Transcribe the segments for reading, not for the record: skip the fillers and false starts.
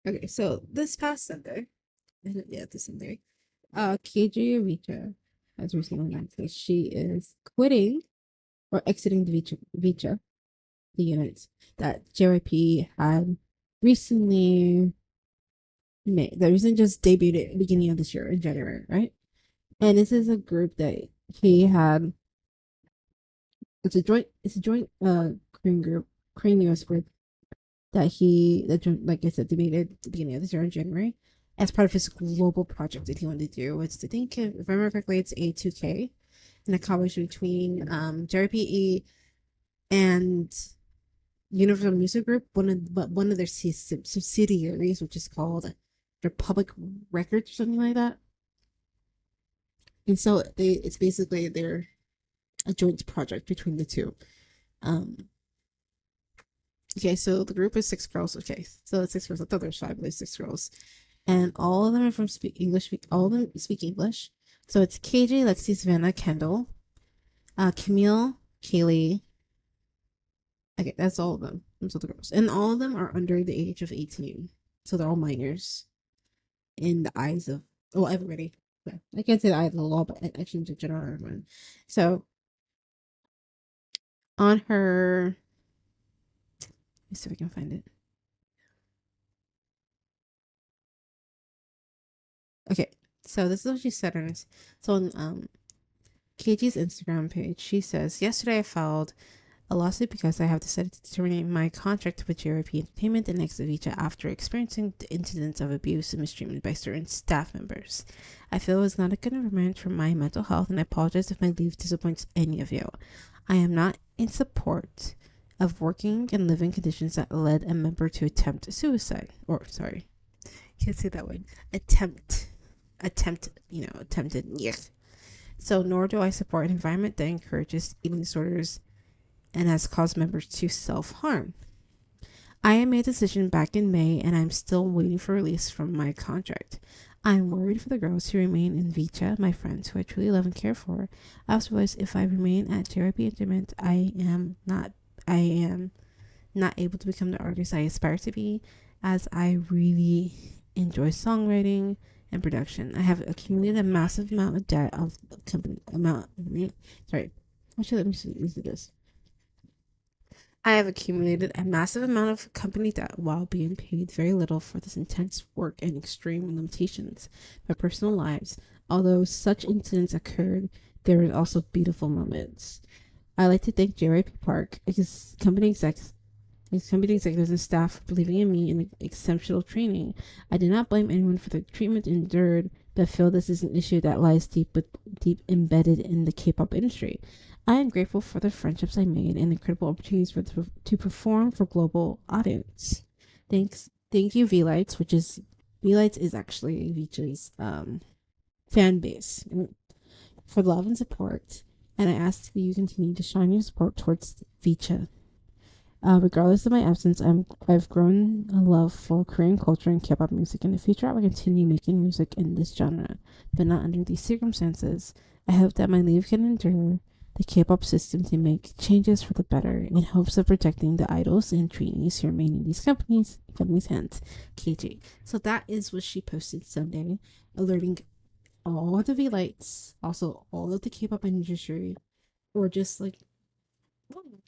Okay, so this past Sunday, this Sunday, KJ Vcha has recently announced that she is quitting or exiting the Vcha, the unit that JYP had recently made. That recently just debuted at the beginning of this year in January, right? And this is a group that he had. It's a joint Korean group, Korean US group like I said, debated at the beginning of this year in January as part of his global project that he wanted to do. It's, I think, if I remember correctly, it's A2K, and a collaboration between JRPE and Universal Music Group, one of their subsidiaries, which is called Republic Records or something like that. And so it's basically they're a joint project between the two. Um, okay, so the group is six girls. Okay, so it's six girls. I thought there was five, but there's six girls, and all of them are from English. All of them speak English. So it's KJ, Lexi, Savannah, Kendall, Camille, Kaylee. Okay, that's all of them. Those are the girls, and all of them are under the age of 18. So they're all minors in the eyes of everybody. Yeah, I can't say the eyes of the law, but actually in general everyone. So on her, let me see if I can find it. Okay, so this is what she said on this. So on KG's Instagram page, she says, "Yesterday I filed a lawsuit because I have decided to terminate my contract with JYP Entertainment and exit Vcha after experiencing the incidents of abuse and mistreatment by certain staff members. I feel it was not a good environment for my mental health, and I apologize if my leave disappoints any of you. I am not in support of working and living conditions that led a member to attempt suicide. Or, sorry, can't say that word. Attempted. Yeah. So, nor do I support an environment that encourages eating disorders and has caused members to self harm. I made a decision back in May and I'm still waiting for release from my contract. I'm worried for the girls who remain in Vcha, my friends who I truly love and care for. I also realize if I remain at JYP Intimate, I am not able to become the artist I aspire to be, as I really enjoy songwriting and production. I have accumulated a massive amount of debt of company amount. Sorry, actually, let me see this. I have accumulated a massive amount of company debt while being paid very little for this intense work and extreme limitations. My personal lives, although such incidents occurred, there were also beautiful moments. I like to thank JYP Park, his company executives and staff for believing in me and exceptional training. I do not blame anyone for the treatment endured, but feel this is an issue that lies deep embedded in the K-pop industry. I am grateful for the friendships I made and incredible opportunities to perform for global audience. Thank you, V-Lights is actually Vcha's fan base for love and support. And I ask that you continue to shine your support towards Vcha. Regardless of my absence, I've grown a love for Korean culture and K-pop music. In the future, I will continue making music in this genre, but not under these circumstances. I hope that my leave can endure the K-pop system to make changes for the better, in hopes of protecting the idols and trainees who remain in these companies' hands. KG. So that is what she posted Sunday, alerting all the V lights, also all of the K-pop industry, or just like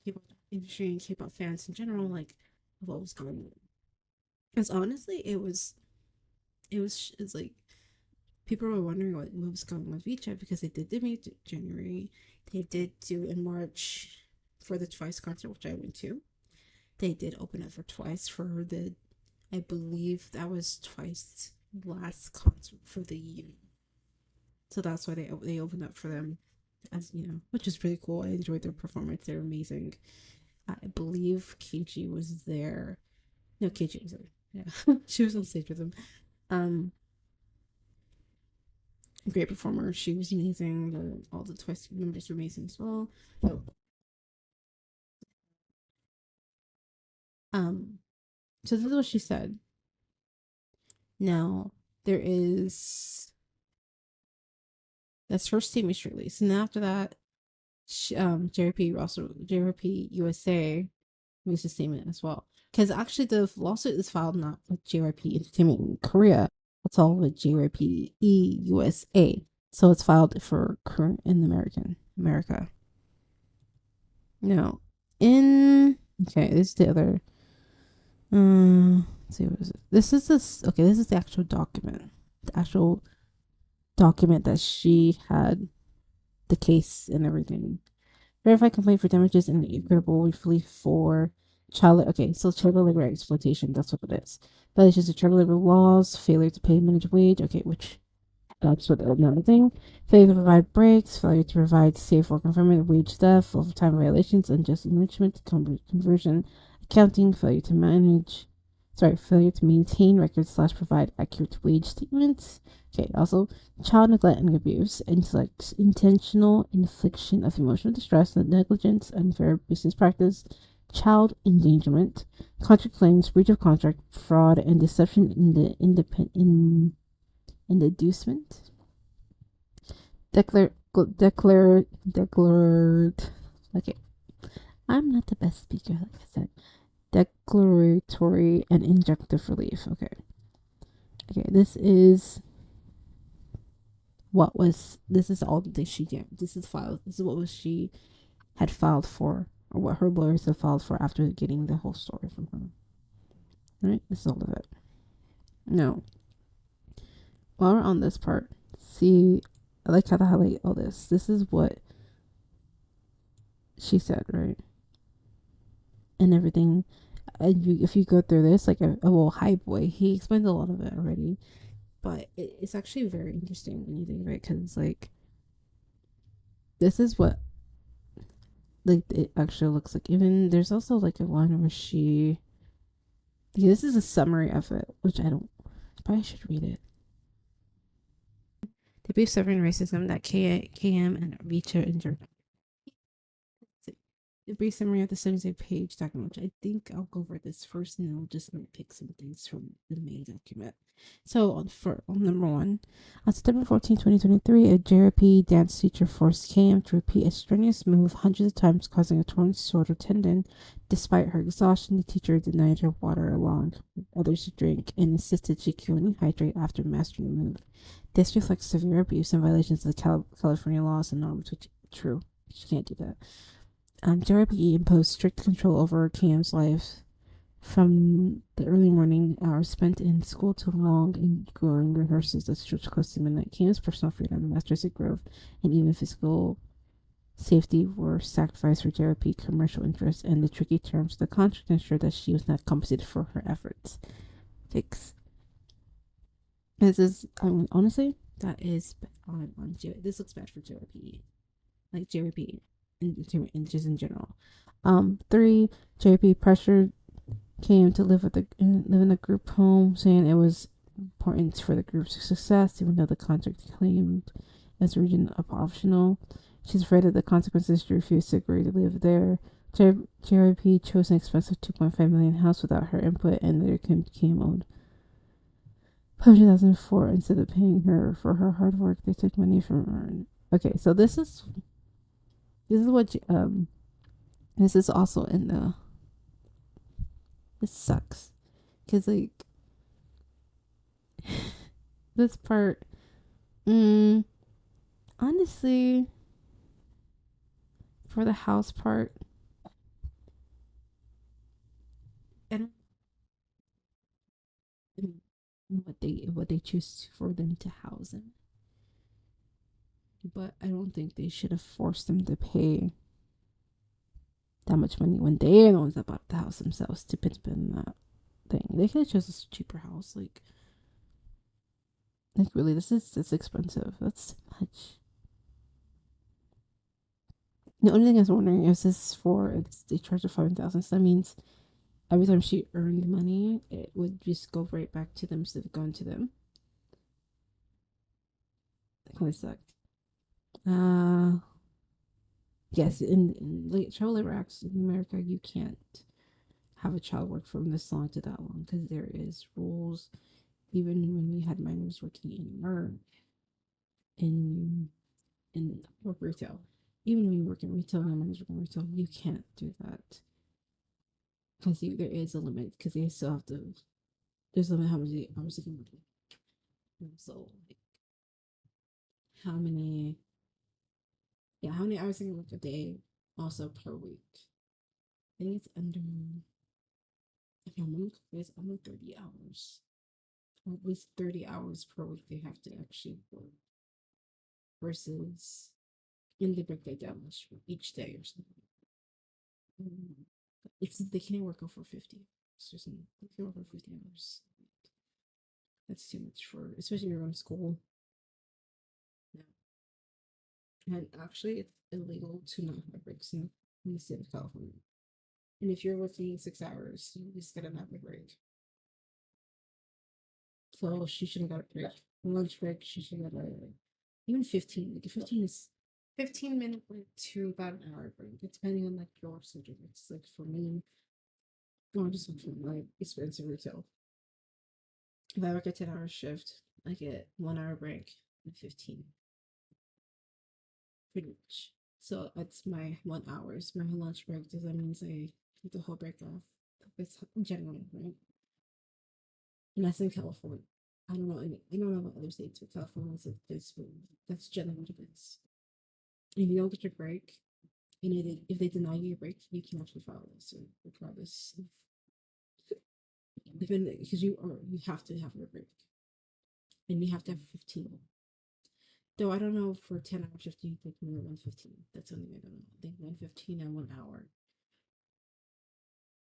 K-pop industry and K-pop fans in general, like of what was going on. Because honestly, it's like people were wondering what was going on with Vcha because they did debut in January, they did do in March for the Twice concert, which I went to. They did open up for Twice for the, I believe that was Twice last concert for the year. So that's why they opened up for them, as you know, which is pretty cool. I enjoyed their performance; they're amazing. I believe KG was there. No, KG was there. Yeah, she was on stage with him. Um, Great performer. She was amazing. All the Twice members were amazing as well. So, um, so this is what she said. Now there is that's her statement she released, and after that, JYP USA released a statement as well. Because actually, the lawsuit is filed not with JYP Entertainment in Korea. It's all with JYP USA. So it's filed for current in America. No. In okay, this is the other. Let's see what is it? This is this. Okay, this is the actual document. The actual document that she had the case and everything. Verified complaint for damages and equitable relief for child. Okay, so child labor exploitation. That's what it is. Violations of child labor laws, failure to pay minimum wage. Okay, which that's what another thing. Failure to provide breaks, failure to provide safe work environment, wage theft, overtime violations, unjust enrichment, conversion, accounting, failure to maintain records slash provide accurate wage statements. Okay, also child neglect and abuse, intentional infliction of emotional distress, negligence, unfair business practice, child endangerment, contract claims, breach of contract, fraud, and deception in the inducement. Declared. Okay, I'm not the best speaker, like I said. Declaratory and injunctive relief. Okay. Okay, this is what was. This is all that she did. This is filed. This is what was she had filed for, or what her lawyers had filed for after getting the whole story from her. Right? This is all of it. No. While we're on this part, see, I like how to highlight all this. This is what she said, right? And everything. If you go through this, like a little high boy, he explains a lot of it already. But it's actually very interesting when you think of it, because like this is what like it actually looks like. Even there's also like a line where she. Yeah, this is a summary of it, which I don't. I probably should read it. The brief suffering racism that KM and Vcha endured. A brief summary of the 78-page document, which I think I'll go over this first, and then I'll just pick some things from the main document. So, on number one, on September 14, 2023, a JYP dance teacher forced KM to repeat a strenuous move hundreds of times, causing a torn shoulder tendon. Despite her exhaustion, the teacher denied her water along with others to drink and insisted she could only hydrate after mastering the move. This reflects severe abuse and violations of the California laws and norms, which true. She can't do that. JRPE imposed strict control over Cam's life from the early morning hours spent in school to long and grueling rehearsals that stretched close to midnight. Cam's personal freedom, master's growth, and even physical safety were sacrificed for JRP commercial interests, and the tricky terms of the contract ensured that she was not compensated for her efforts. Fix. This is, honestly, that is on this looks bad for JRPE. Like JRPE and just in general. Three, JP pressured came to live in a group home, saying it was important for the group's success, even though the contract claimed as region optional. She's afraid of the consequences. She refused to agree to live there. JYP chose an expensive 2.5 million house without her input, and later came owed 100,000 for instead of paying her for her hard work. They took money from her. Okay, so this is what this is also in the. This sucks, cause like this part, honestly, for the house part, and what they choose for them to house them, but I don't think they should have forced them to pay that much money when they're the ones that bought the house themselves to put in that thing. They could have chosen a cheaper house, like really, it's expensive. That's too much. The only thing I was wondering is this they charge her 5,000. So that means every time she earned money, it would just go right back to them instead of going to them. That kind of sucked. Yes, in like child labor acts in America, you can't have a child work from this long to that long because there is rules. Even when we had minors working in work retail, even when you work in retail and minors work in retail, you can't do that. because there is a limit because they still have to. There's a limit how many hours they can work. So like how many, yeah, how many hours they can work a day, also per week. I think it's under. If I'm wrong, it's under 30 hours. Or at least 30 hours per week they have to actually work versus in the break they down each day or something. Mm. It's they can't work over 50 hours or something. They can work over 50 hours. That's too much for, especially if you're going to school. Yeah. And actually, it's illegal to not have breaks in the state of California. And if you're working 6 hours, you just get a nap break. So she should have got a break. Lunch break, she should have got a, even 15. Like 15 is 15-minute break to about an hour break, depending on like your schedule. It's like for me, no, just from my experience in retail. If I work a 10-hour shift, I get 1 hour break and 15, pretty much. So that's my 1 hours. My lunch break does that means I take the whole break off. It's generally right, and that's in California. I don't know any. I don't know about other states, but California is this. That's generally what it is. And if you don't get your break, and if they deny you your break, you can actually file a lawsuit regardless of even because you have to have your break, and you have to have 15. Though I don't know for 10 hour shift you take more than 115. That's something I don't know. I think 115 and 1 hour.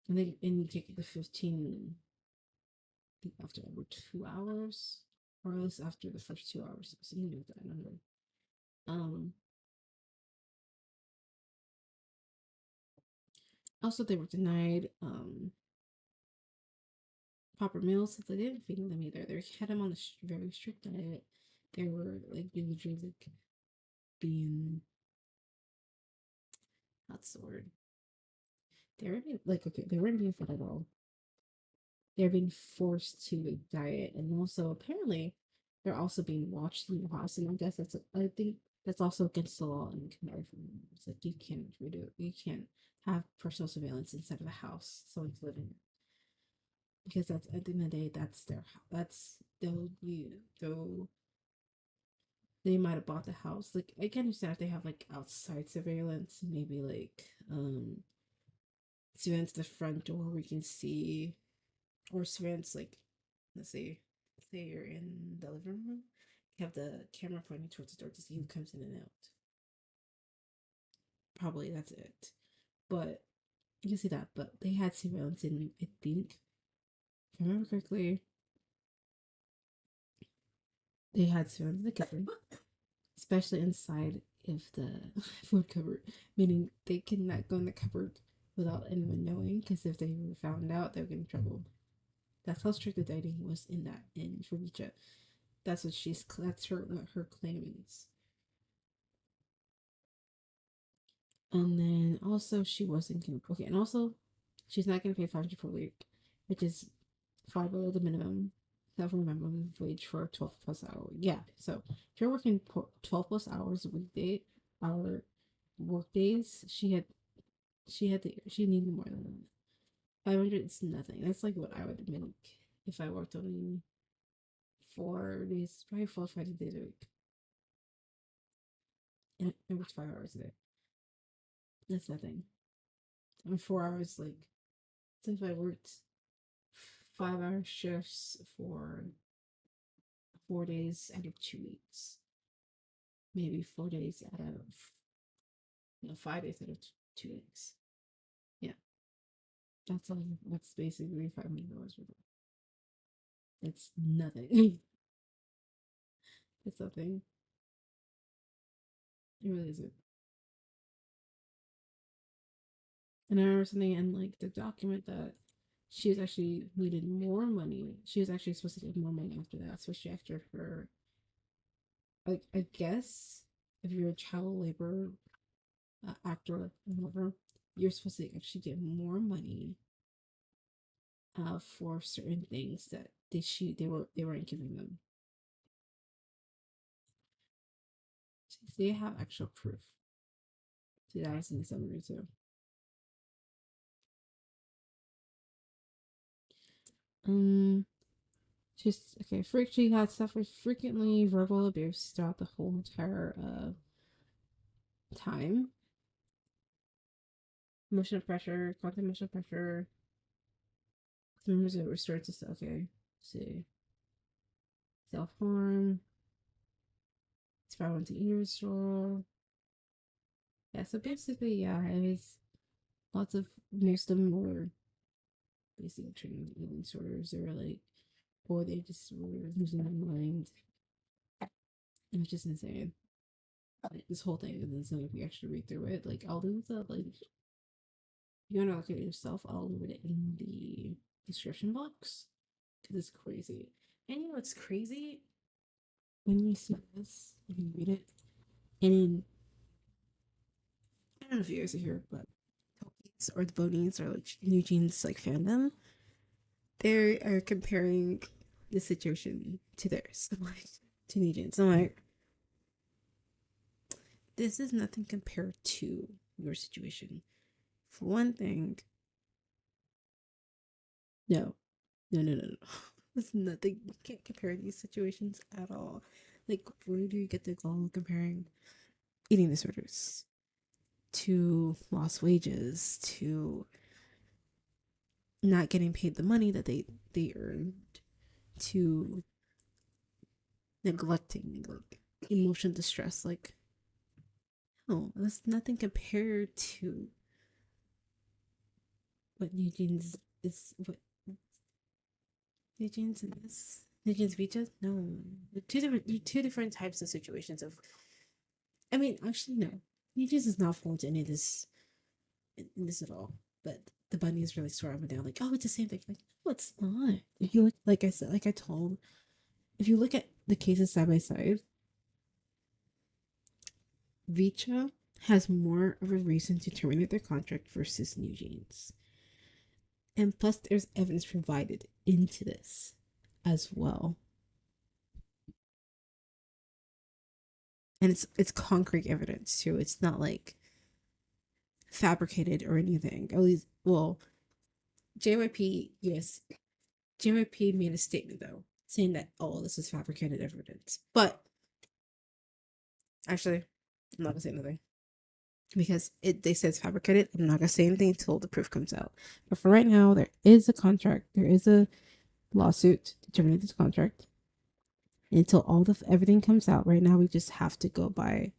And you take the 15 after over 2 hours. Or else after the first 2 hours. Something like that. I don't know. Also they were denied proper meals since I didn't feed them either. They had them on a very strict diet. They were like individuals like being, that's the word. They were being like, okay, they weren't being fed at all. They're being forced to diet, and also apparently they're also being watched in the house. And I guess I think that's also against the law in California. It's like you can't have personal surveillance inside of the house someone's living in, because that's at the end of the day that's their that's though they might have bought the house. Like I can understand if they have like outside surveillance, maybe like surveillance the front door we can see, or surveillance like, let's say you're in the living room, you have the camera pointing towards the door to see who comes in and out. Probably that's it. But you can see that. But they had surveillance in, I think, if I remember correctly, they had surveillance in the kitchen, especially inside of the food cupboard, meaning they cannot go in the cupboard without anyone knowing, because if they were found out, they would get in trouble. That's how strict the dieting was in that in Vcha. That's her claim is. And then also she wasn't gonna, okay, and also she's not gonna pay 500 per week, which is far below the minimum minimum wage for a 12 plus hour. Yeah, so if you're working 12 plus hours a weekday, our work days, she needed more than that. 500 is nothing. That's like what I would make if I worked only 4 days, probably 4 or 5 days a week, and I worked 5 hours a day. That's nothing. And 4 hours, like, since I worked 5 hour shifts for 4 days out of 2 weeks, maybe 4 days out of, 5 days out of 2 weeks. Yeah, that's all. That's basically $500 worth. It's nothing. It's nothing. It really isn't. And I remember something in like the document that she was actually needed more money. She was actually supposed to get more money after that, especially after her. Like I guess if you're a child labor actor or whatever, you're supposed to actually get more money for certain things that they weren't giving them. So they have actual proof. So that was in the summary too. She's okay. She had suffered frequently verbal abuse throughout the whole entire time. Emotional pressure, constant emotional pressure. Members that restored to okay. Let's see, self harm. Spiral into eating withdrawal. Yeah, so basically, yeah, it was lots of most of them were basically treating eating disorders. They were like, or they just were losing their mind. It was just insane. Like, this whole thing is insane if you actually read through it. Like, I'll leave the like, if you want to look at it yourself, I'll leave it in the description box because it's crazy. And you know what's crazy? When you see this, and you read it, and I don't know if you guys are here, but Tokies or the Bonies or like Eugene's like fandom, they are comparing the situation to theirs. I'm like, to Eugene's. I'm like, this is nothing compared to your situation. For one thing, no, no. It's nothing. You can't compare these situations at all. Like, where do you get the goal of comparing eating disorders to lost wages to not getting paid the money that they earned to neglecting like emotional distress? Like, no, that's nothing compared to what Eugene's is. What Eugene's in this? Eugene's Vcha? No, two different types of situations. Of, I mean, actually, no. Eugene's is not fall into any of this in this at all. But the bunnies really swear up and down, like, oh, it's the same thing. Like, no, it's not. If you look, like I said, like I told, if you look at the cases side by side, Vcha has more of a reason to terminate their contract versus New Jeans. And plus, there's evidence provided into this as well. And it's concrete evidence too. It's not like fabricated or anything. At least, well, JYP, yes, JYP made a statement though, saying that oh, this is fabricated evidence. But actually, I'm not gonna say anything because they said it's fabricated. I'm not gonna say anything until the proof comes out. But for right now, there is a contract. There is a lawsuit to terminate this contract. And until all the everything comes out, right now we just have to go by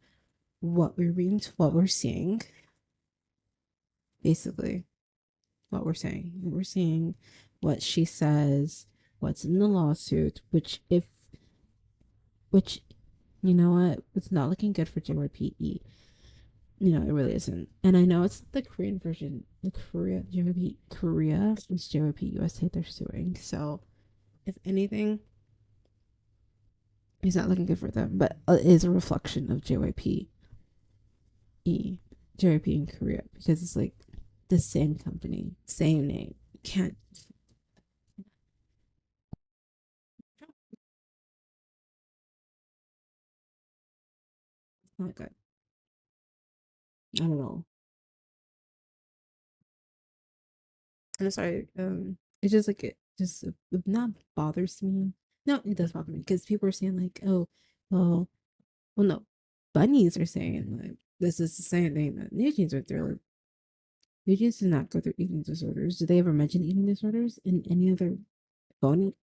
what we're reading, what we're seeing, basically what we're saying. We're seeing what she says, what's in the lawsuit, which you know what, it's not looking good for JYPE. You know, it really isn't. And I know it's the Korean version, the Korea JYP Korea, it's JYP USA they're suing. So if anything, it's not looking good for them. But it is a reflection of JYP in Korea because it's like the same company, same name. You can't. Oh my god, I don't know. I'm sorry. It's just like it not bothers me. No, it does bother me because people are saying like, oh, well, no, bunnies are saying like this is the same thing that New Jeans went through. Like, New Jeans did not go through eating disorders. Did they ever mention eating disorders in any other phoning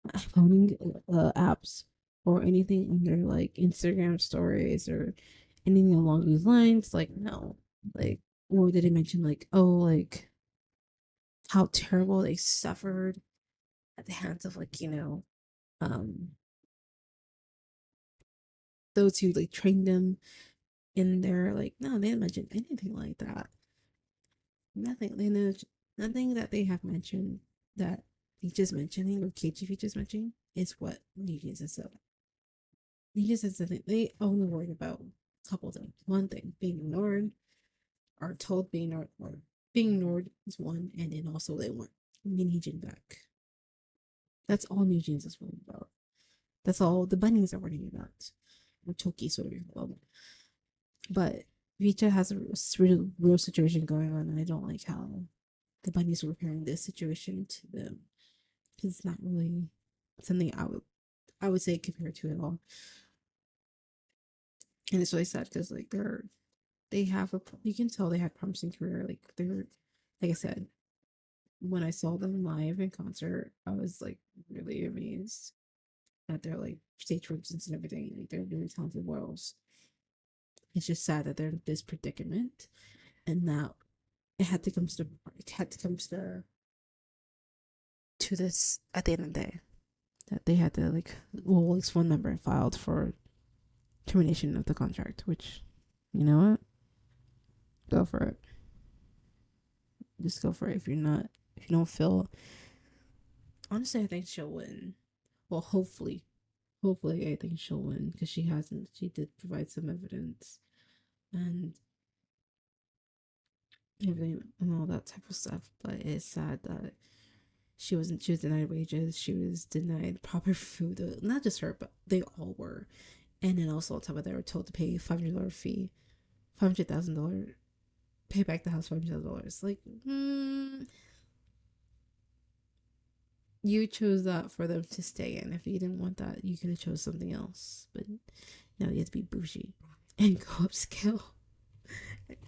apps or anything on their like Instagram stories or anything along these lines? Like, no. Like, or did they mention like, oh, like how terrible they suffered at the hands of like, um those who like trained them in their like, no, they didn't mention anything like that. Nothing. They know nothing that they have mentioned that he just mentioning or KGV just mentioning is what Negan says. So Negan says that they only worried about a couple of things. One thing, being ignored or told being ignored, or being ignored is one, and then also they want Negan back. That's all Negan is worried about. That's all the bunnies are worrying about. Or Toki's whatever you call them. But Vcha has a real situation going on, and I don't like how the bunnies were comparing this situation to them because it's not really something I would say compared to it all. And it's really sad because like they have a you can tell they have promising career. Like they're like I said, when I saw them live in concert, I was like really amazed at their like stage presence and everything. Like they're really talented girls. It's just sad that they're in this predicament and that it had to come to this at the end of the day. That they had to like well at least one member filed for termination of the contract, which you know what? Go for it. Just go for it. If you don't feel honestly I think she'll win. Well hopefully I think she'll win because she hasn't. She did provide some evidence and everything and all that type of stuff. But it's sad that she was denied wages, she was denied proper food. Not just her, but they all were. And then also on top of that, they were told to pay $500 fee, $500,000, pay back the house $500,000. Like, you chose that for them to stay in. If you didn't want that, you could have chose something else. But now you have to be bougie and go upscale.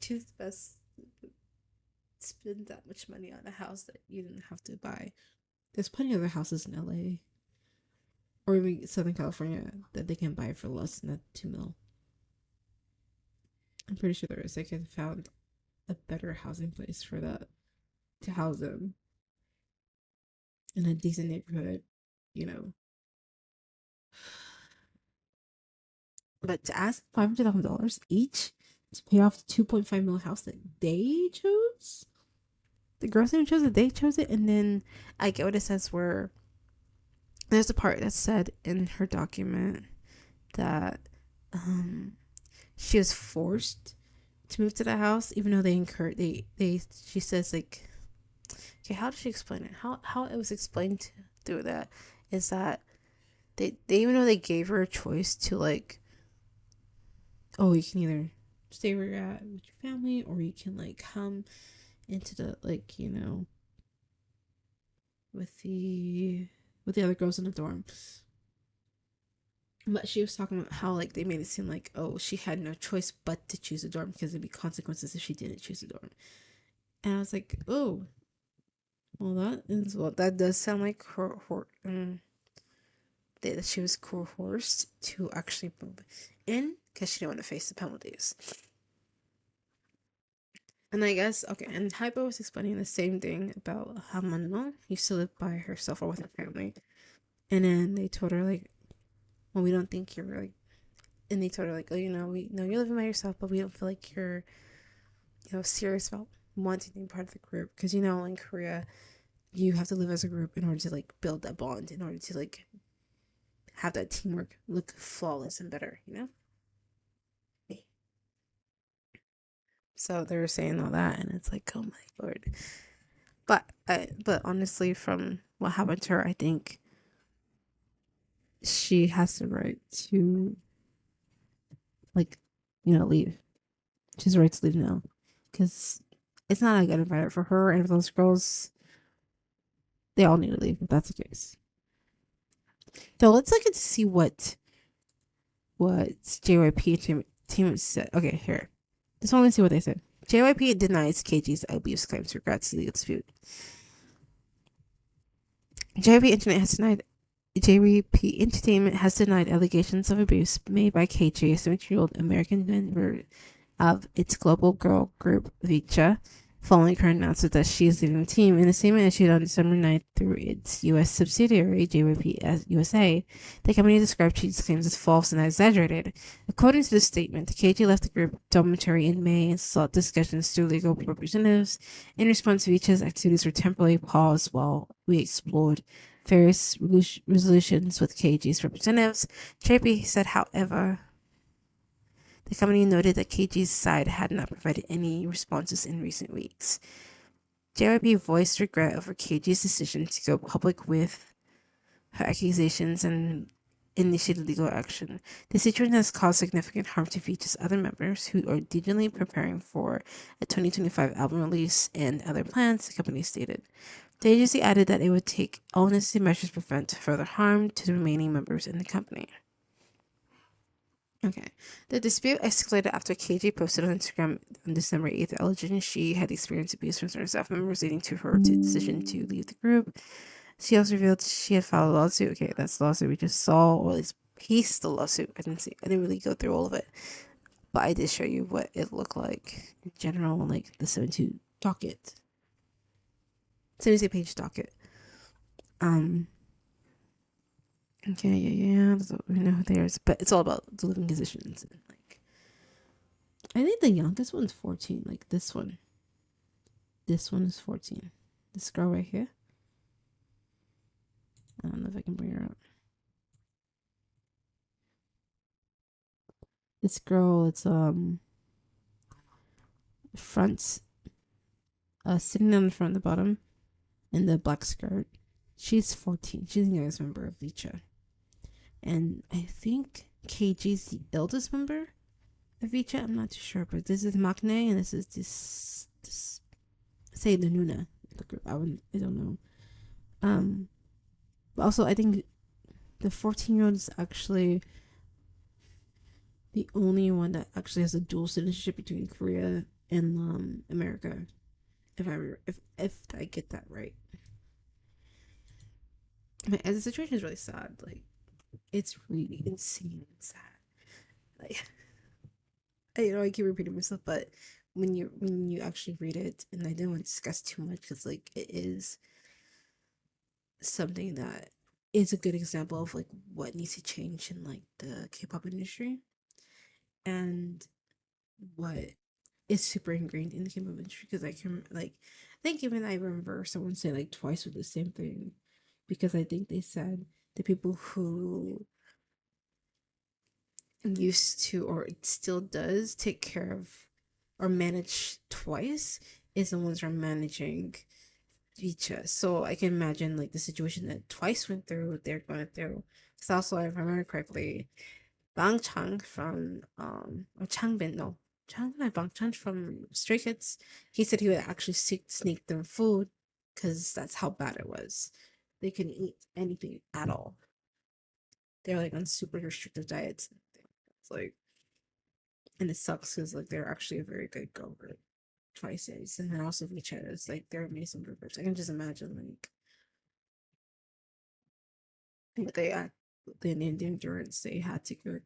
Choose the best. Spend that much money on a house that you didn't have to buy. There's plenty of other houses in LA or even Southern California that they can buy for less than $2 million. I'm pretty sure there is. They could found a better housing place for that to house them in a decent neighborhood, you know. But to ask $500,000 each to pay off the $2.5 million house that they chose, the girls didn't choose it, they chose it, and then I get what it says where there's a part that said in her document that she was forced to move to the house, even though she says like, okay, how did she explain it? How it was explained through that is that they even though they gave her a choice to like, oh, you can either stay where you're at with your family or you can like come into the like, you know, with the other girls in the dorm. But she was talking about how like they made it seem like, oh, she had no choice but to choose a dorm because there'd be consequences if she didn't choose a dorm. And I was like, oh, well that does sound like that she was coerced to actually move in because she didn't want to face the penalties. And I guess, okay, and Hypo was explaining the same thing about how Manuel used to live by herself or with her family. And then they told her, like, well, we don't think you're, like, and they told her, like, oh, you know, we know you're living by yourself, but we don't feel like you're, you know, serious about wanting to be part of the group. Because, you know, in Korea, you have to live as a group in order to, like, build that bond, in order to, like, have that teamwork look flawless and better, you know? So they were saying all that, and it's like, oh my lord. But honestly, from what happened to her, I think she has the right to, like, you know, leave. She has the right to leave now, because it's not a good environment for her and for those girls. They all need to leave if that's the case. So let's look at to see what JYP team said. Okay, here. Just want to see what they said. JYP denies KG's abuse claims regards to the dispute. JYP Entertainment has denied allegations of abuse made by KG, a 17-year-old American member of its global girl group Vcha, following her announcement that she is leaving the team. In a statement issued on December 9th through its U.S. subsidiary, JYP USA, the company described KG's claims as false and exaggerated. According to the statement, KG left the group dormitory in May and sought discussions through legal representatives. In response, Vcha's activities were temporarily paused while we explored various resolutions with KG's representatives. JYP said, however, the company noted that KG's side had not provided any responses in recent weeks. JYP voiced regret over KG's decision to go public with her accusations and initiated legal action. The situation has caused significant harm to Vcha's other members who are diligently preparing for a 2025 album release and other plans, the company stated. The agency added that it would take all necessary measures to prevent further harm to the remaining members in the company. Okay. The dispute escalated after KG posted on Instagram on December 8th alleging she had experienced abuse from certain staff members, leading to her decision to leave the group. She also revealed she had filed a lawsuit. Okay, that's the lawsuit we just saw, or at least piece the lawsuit. I didn't really go through all of it, but I did show you what it looked like in general, like the 72 docket. 72-page docket. Okay, yeah. So we know who there is, but it's all about the living conditions. And like, I think the youngest one's 14. Like this one. This one is 14. This girl right here. I don't know if I can bring her up. This girl, it's front, sitting on the front, the bottom, in the black skirt. She's 14. She's the youngest member of Vcha. And I think KG's the eldest member of Vcha. I'm not too sure, but this is Maknae, and this is this say the Nuna. The group. I don't know. But also I think the 14-year-old is actually the only one that actually has a dual citizenship between Korea and America. If I get that right. I mean, the situation is really sad. Like, it's really insane and sad. Like, I keep repeating myself, but when you actually read it, and I don't want to discuss too much because like it is something that is a good example of like what needs to change in like the K-pop industry, and what is super ingrained in the K-pop industry. Because I can like I think even I remember someone saying like twice with the same thing, because I think they said the people who used to, or it still does, take care of or manage twice is the ones who are managing Vcha. So I can imagine like the situation that twice went through, they're going through. Because also, if I remember correctly, Bang Chang from or Changbin, no, Changbin and Bang Chang from Stray Kids, he said he would actually sneak them food because that's how bad it was. They couldn't eat anything at all. They're like on super restrictive diets. It's like, and it sucks because like they're actually a very good girl group. Twice, and then also Vcha is like they're amazing groups. I can just imagine like the endurance they had to go,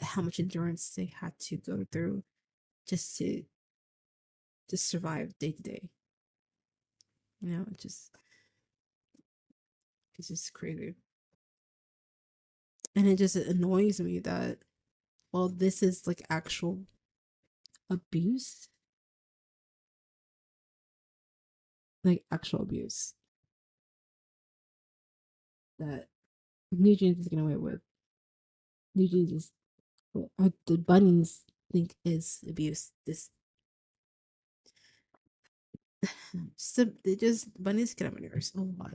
how much endurance they had to go through just to survive day to day. You know, it's just crazy, and it just annoys me that, well, this is like actual abuse, like actual abuse that New Jeans is getting away with. New Jeans is what the bunnies think is abuse. This so they just bunnies get on my nerves a lot.